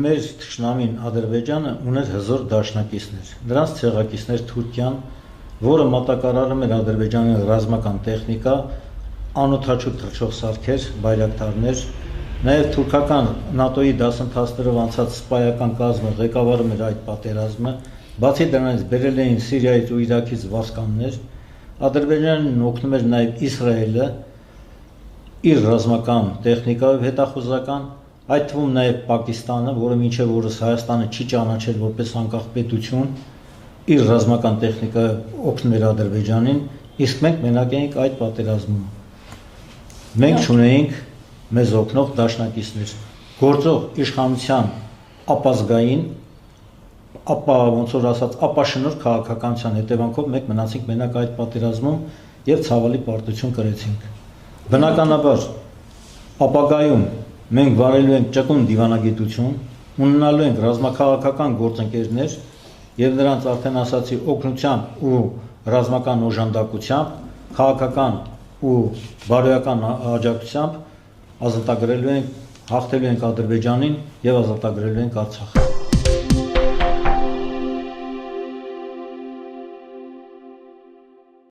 մեր թշնամին Ադրբեջանը ուներ հզոր դաշնակիցներ, նրանց ցեղակիցներ Թուրքիան, որը մատակարարում էր Ադրբեջանի ռազմական տեխնիկա, անօդաչու թռչող սարքեր, բայրակտարներ, նաև թուրքական ՆԱՏՕ-ի դասընթացներով անցած սպայական կազմը ղեկավարում էր այդ պատերազմը, բացի դրանից բերել էին Սիրիայից ու Իրաքից վարձկաններ, Ադրբեջանին օգնում էր նաև Իսրայելը իր ռազմական տեխնիկայով հետախուզական, այդ թվում նաև Պակիստանը, որը մինչև օրս Հայաստանը չի ճանաչել որպես անկախ պետություն, իր ռազմական տեխնիկայով օգնում էր Ադրբեջանին, իսկ մենք մենակ էինք այդ պատերազմում։ Մենք չունեինք մեզ օգնող դաշնակիցներ, գործող իշխանության ապազգային, ոնց որ ասած, ապաշնորհ քաղաքականության հետևանքով մենք մնացինք մենակ այդ պատերազմում եւ ցավալի պարտություն կրեցինք։ Բնականաբար ապագայում մենք վարելու ենք ճկուն դիվանագիտություն, ունենալու ենք ռազմաքաղաքական գործընկերներ եւ նրանց արդեն ասացի օգնությամբ ու ռազմական օժանդակությամբ, քաղաքական ու բարոյական աջակցությամբ ազատագրելու ենք, հաղթելու ենք Ադրբեջանին եւ ազատագրելու ենք Արցախը։